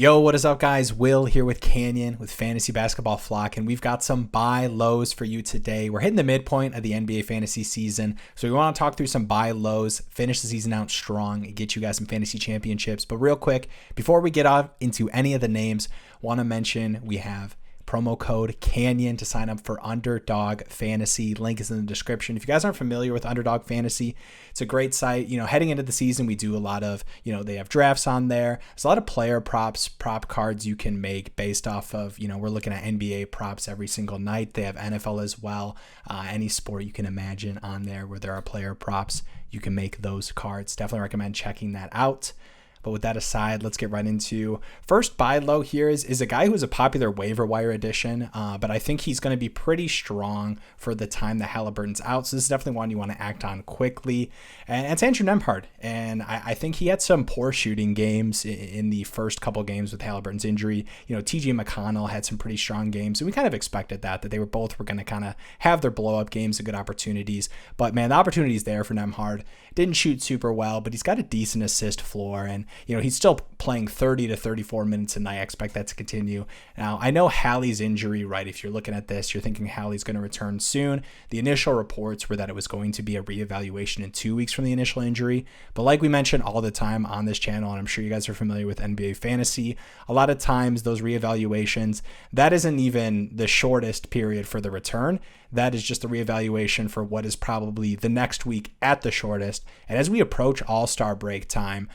Yo, what is up, guys? Will here with Canyon with Fantasy Basketball Flock, and we've got some buy lows for you today. We're hitting the midpoint of the NBA fantasy season, so we want to talk through some buy lows, finish the season out strong, and get you guys some fantasy championships. But real quick, before we get off into any of the names, want to mention we have promo code Canyon to sign up for Underdog Fantasy. Link is in the description. If you guys aren't familiar with Underdog Fantasy, it's a great site. Heading into the season, we do a lot of, they have drafts on there. There's a lot of player props, prop cards you can make based off of, we're looking at NBA props every single night. They have NFL as well. Any sport you can imagine on there where there are player props, you can make those cards. Definitely recommend checking that out. But with that aside, let's get right into first buy low here is a guy who is a popular waiver wire addition, but I think he's going to be pretty strong for the time that Halliburton's out. So this is definitely one you want to act on quickly. And it's Andrew Nembhard. And I think he had some poor shooting games in the first couple games with Halliburton's injury. TJ McConnell had some pretty strong games. And we kind of expected that they were going to kind of have their blow up games and good opportunities. But man, the opportunity is there for Nembhard. Didn't shoot super well, but he's got a decent assist floor. And he's still playing 30 to 34 minutes a night. I expect that to continue. Now, I know Hallie's injury, right? If you're looking at this, you're thinking Hallie's going to return soon. The initial reports were that it was going to be a reevaluation in 2 weeks from the initial injury. But like we mentioned all the time on this channel, and I'm sure you guys are familiar with NBA fantasy, a lot of times those reevaluations, that isn't even the shortest period for the return. That is just a reevaluation for what is probably the next week at the shortest. And as we approach All-Star break time,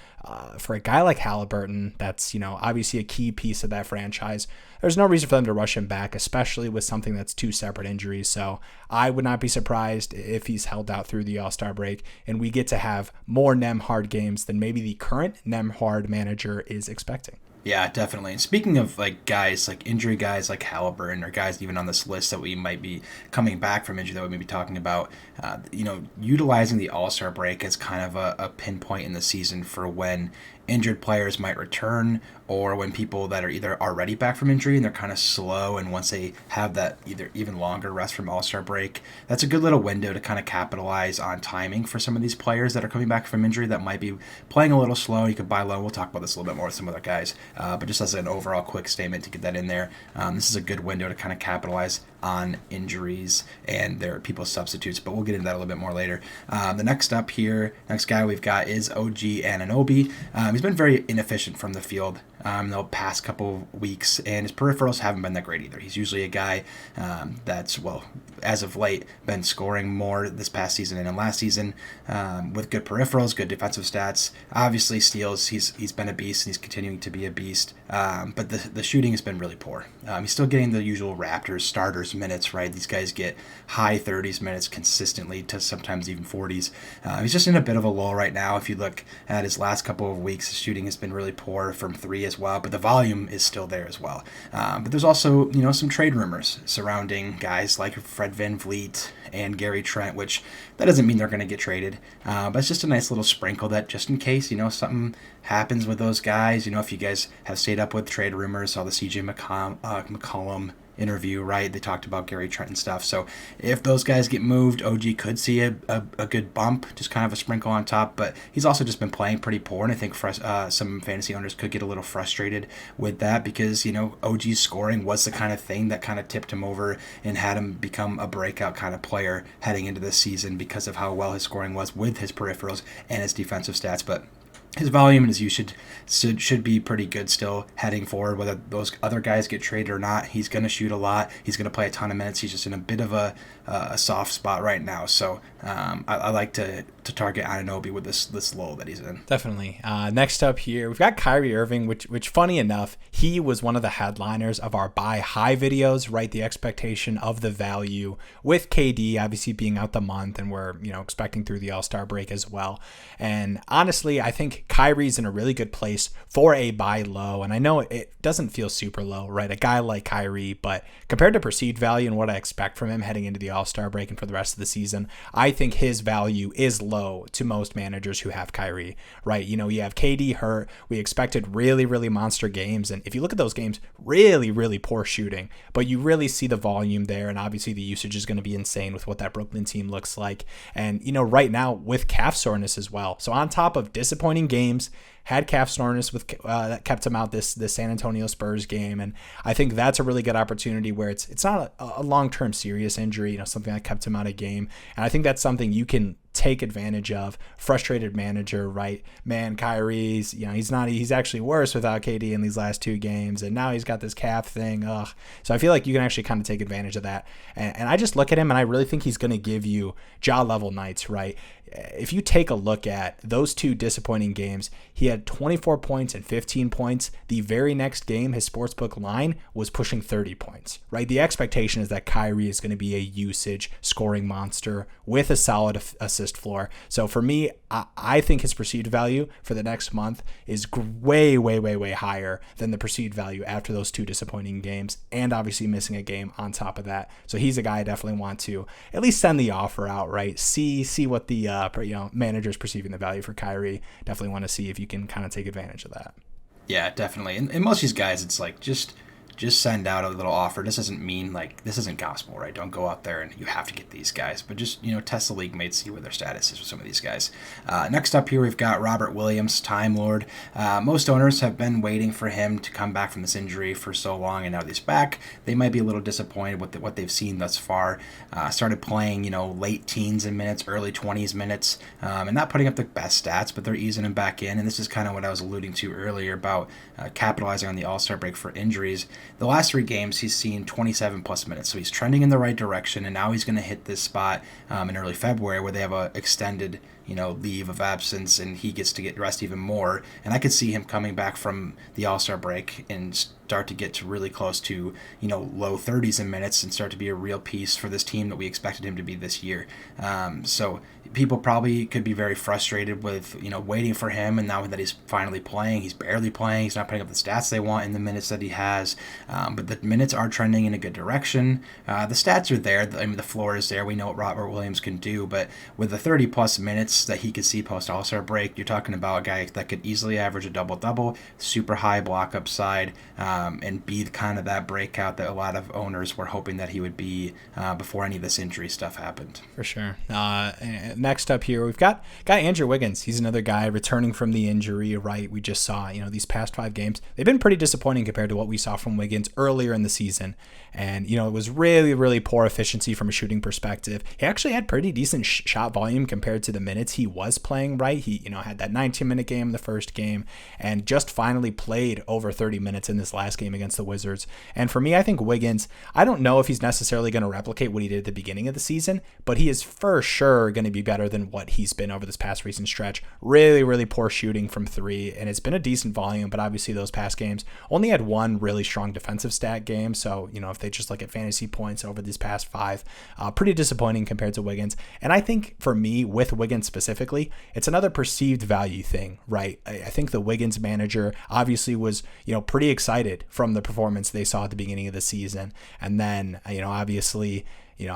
for a guy like Halliburton, that's obviously a key piece of that franchise. There's no reason for them to rush him back, especially with something that's two separate injuries. So I would not be surprised if he's held out through the All-Star break and we get to have more Nembhard games than maybe the current Nembhard manager is expecting. Yeah, definitely. And speaking of guys, injury guys like Halliburton, or guys even on this list that we might be coming back from injury that we may be talking about, utilizing the All-Star break as kind of a pinpoint in the season for when injured players might return, or when people that are either already back from injury and they're kind of slow, and once they have that either even longer rest from All-Star break, that's a good little window to kind of capitalize on timing for some of these players that are coming back from injury that might be playing a little slow. You could buy low. We'll talk about this a little bit more with some other guys, but just as an overall quick statement to get that in there, this is a good window to kind of capitalize on injuries and their people's substitutes, but we'll get into that a little bit more later. The next guy we've got is OG Anunoby. He's been very inefficient from the field the past couple weeks, and his peripherals haven't been that great either. He's usually a guy that's, as of late, been scoring more this past season and in last season with good peripherals, good defensive stats. Obviously, steals, he's been a beast, and he's continuing to be a beast, but the shooting has been really poor. He's still getting the usual Raptors starters minutes, right? These guys get high 30s minutes consistently to sometimes even 40s. He's just in a bit of a lull right now. If you look at his last couple of weeks, his shooting has been really poor from three as well, but the volume is still there as well. But there's also, some trade rumors surrounding guys like Fred VanVleet and Gary Trent, which that doesn't mean they're going to get traded, but it's just a nice little sprinkle that just in case, something happens with those guys. If you guys have stayed up with trade rumors, saw the CJ McCollum interview, right? They talked about Gary Trent and stuff. So if those guys get moved, OG could see a good bump, just kind of a sprinkle on top. But he's also just been playing pretty poor, and I think some fantasy owners could get a little frustrated with that because, OG's scoring was the kind of thing that kind of tipped him over and had him become a breakout kind of player heading into this season because of how well his scoring was with his peripherals and his defensive stats. But his volume and his usage should be pretty good still heading forward. Whether those other guys get traded or not, he's going to shoot a lot. He's going to play a ton of minutes. He's just in a bit of a soft spot right now. So I like to target Anunoby with this lull that he's in. Definitely. Next up here, we've got Kyrie Irving, which funny enough, he was one of the headliners of our buy high videos, right? The expectation of the value with KD obviously being out the month, and we're expecting through the All-Star break as well. And honestly, I think Kyrie's in a really good place for a buy low, and I know it doesn't feel super low, right? A guy like Kyrie, but compared to perceived value and what I expect from him heading into the All-Star break and for the rest of the season, I think his value is low to most managers who have Kyrie, right? You have KD hurt. We expected really, really monster games, and if you look at those games, really, really poor shooting, but you really see the volume there, and obviously the usage is going to be insane with what that Brooklyn team looks like, and right now with calf soreness as well. So on top of disappointing games, had calf soreness that kept him out this San Antonio Spurs game, and I think that's a really good opportunity where it's not a long-term serious injury, something that kept him out of game, and I think that's something you can take advantage of. Frustrated manager, right? Man, Kyrie's, he's actually worse without KD in these last 2 games, and now he's got this calf thing. Ugh. So I feel like you can actually kind of take advantage of that. And I just look at him and I really think he's going to give you jaw level nights, right? If you take a look at those 2 disappointing games, he had 24 points and 15 points. The very next game, his sportsbook line was pushing 30 points, right? The expectation is that Kyrie is going to be a usage scoring monster with a solid assist floor. So for me, I think his perceived value for the next month is way, way, way, way higher than the perceived value after those 2 disappointing games, and obviously missing a game on top of that. So he's a guy I definitely want to at least send the offer out, right? See what the managers perceiving the value for Kyrie. Definitely want to see if you can kind of take advantage of that. Yeah, definitely. And most of these guys, it's like just send out a little offer. This doesn't mean this isn't gospel, right? Don't go out there and you have to get these guys, but just, test the league mate, see what their status is with some of these guys. Next up here, we've got Robert Williams, Time Lord. Most owners have been waiting for him to come back from this injury for so long, and now that he's back, they might be a little disappointed with what they've seen thus far. Started playing, late teens in minutes, early 20s minutes, and not putting up the best stats, but they're easing him back in, and this is kind of what I was alluding to earlier about capitalizing on the All-Star break for injuries. The last 3 games, he's seen 27 plus minutes, so he's trending in the right direction, and now he's going to hit this spot in early February where they have a extended leave of absence, and he gets to get rest even more. And I could see him coming back from the All-Star break and start to get to really close to, low 30s in minutes and start to be a real piece for this team that we expected him to be this year. So people probably could be very frustrated with, waiting for him, and now that he's finally playing, he's barely playing, he's not putting up the stats they want in the minutes that he has, but the minutes are trending in a good direction. The stats are there. The floor is there. We know what Robert Williams can do, but with the 30-plus minutes that he could see post-All-Star break, you're talking about a guy that could easily average a double-double, super high block upside, and be kind of that breakout that a lot of owners were hoping that he would be before any of this injury stuff happened. For sure. Next up here, we've got Andrew Wiggins. He's another guy returning from the injury, right? We just saw, these past 5 games, they've been pretty disappointing compared to what we saw from Wiggins earlier in the season. And, it was really, really poor efficiency from a shooting perspective. He actually had pretty decent shot volume compared to the minutes he was playing, right? He, had that 19-minute game in the first game and just finally played over 30 minutes in this last game against the Wizards. And for me, I think Wiggins, I don't know if he's necessarily going to replicate what he did at the beginning of the season, but he is for sure going to be better than what he's been over this past recent stretch. Really, really poor shooting from 3, and it's been a decent volume, but obviously those past games only had 1 really strong defensive stat game. So, if they just look at fantasy points over these past 5, pretty disappointing compared to Wiggins. And I think for me, with Wiggins specifically, it's another perceived value thing, right? I think the Wiggins manager obviously was, pretty excited from the performance they saw at the beginning of the season. And then, obviously you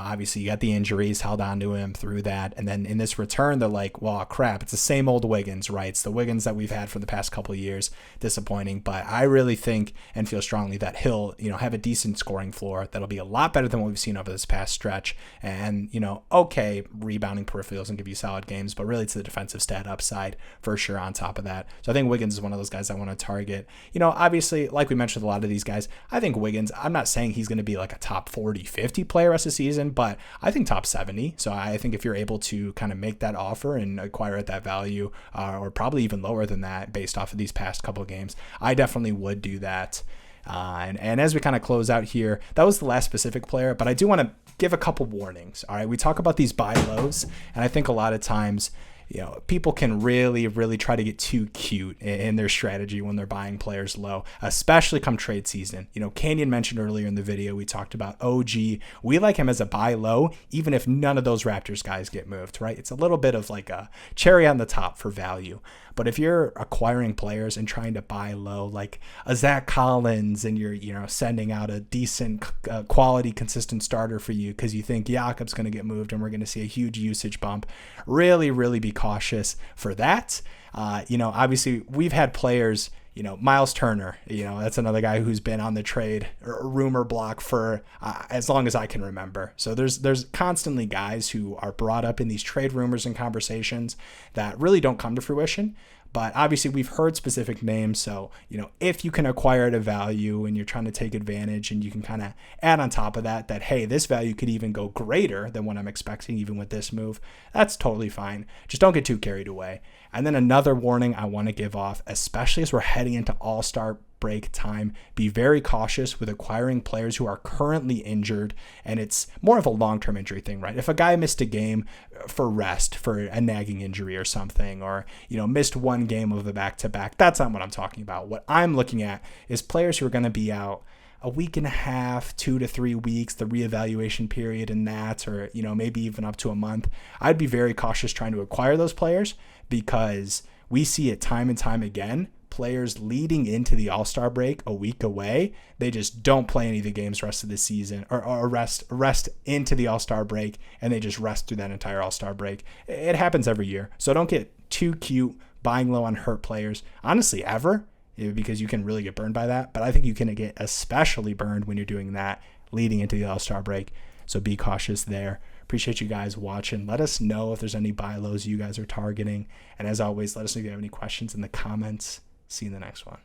got the injuries, held on to him through that. And then in this return, they're like, well, crap, it's the same old Wiggins, right? It's the Wiggins that we've had for the past couple of years. Disappointing. But I really think and feel strongly that he'll, have a decent scoring floor that'll be a lot better than what we've seen over this past stretch. And, okay, rebounding peripherals and give you solid games, but really it's the defensive stat upside for sure on top of that. So I think Wiggins is one of those guys I want to target. Obviously, like we mentioned with a lot of these guys, I think Wiggins, I'm not saying he's going to be like a top 40, 50 player rest of the season, but I think top 70. So I think if you're able to kind of make that offer and acquire at that value, or probably even lower than that based off of these past couple of games, I definitely would do that. And as we kind of close out here, that was the last specific player, but I do want to give a couple warnings. All right, we talk about these buy lows, and I think a lot of times, people can really, really try to get too cute in their strategy when they're buying players low, especially come trade season. Canyon mentioned earlier in the video, we talked about OG. We like him as a buy low, even if none of those Raptors guys get moved, right? It's a little bit of like a cherry on the top for value. But if you're acquiring players and trying to buy low, like a Zach Collins, and you're sending out a decent quality, consistent starter for you because you think Jakob's going to get moved and we're going to see a huge usage bump, really, really be cautious for that. Obviously we've had players, Miles Turner, that's another guy who's been on the trade or rumor block for as long as I can remember. So there's constantly guys who are brought up in these trade rumors and conversations that really don't come to fruition. But obviously we've heard specific names. So, if you can acquire at a value and you're trying to take advantage, and you can kind of add on top of that, hey, this value could even go greater than what I'm expecting, even with this move, that's totally fine. Just don't get too carried away. And then another warning I want to give off, especially as we're heading into All-Star break time, be very cautious with acquiring players who are currently injured, and it's more of a long-term injury thing, right? If a guy missed a game for rest, for a nagging injury or something, or missed one game of the back-to-back, that's not what I'm talking about. What I'm looking at is players who are going to be out a week and a half, 2 to 3 weeks, the reevaluation period in that, or maybe even up to a month. I'd be very cautious trying to acquire those players, because we see it time and time again. Players leading into the All-Star break a week away, they just don't play any of the games rest of the season, or rest into the All-Star break, and they just rest through that entire All-Star break. It happens every year. So don't get too cute buying low on hurt players, honestly, ever, because you can really get burned by that. But I think you can get especially burned when you're doing that leading into the All-Star break. So be cautious there. Appreciate you guys watching. Let us know if there's any buy lows you guys are targeting. And as always, let us know if you have any questions in the comments. See you in the next one.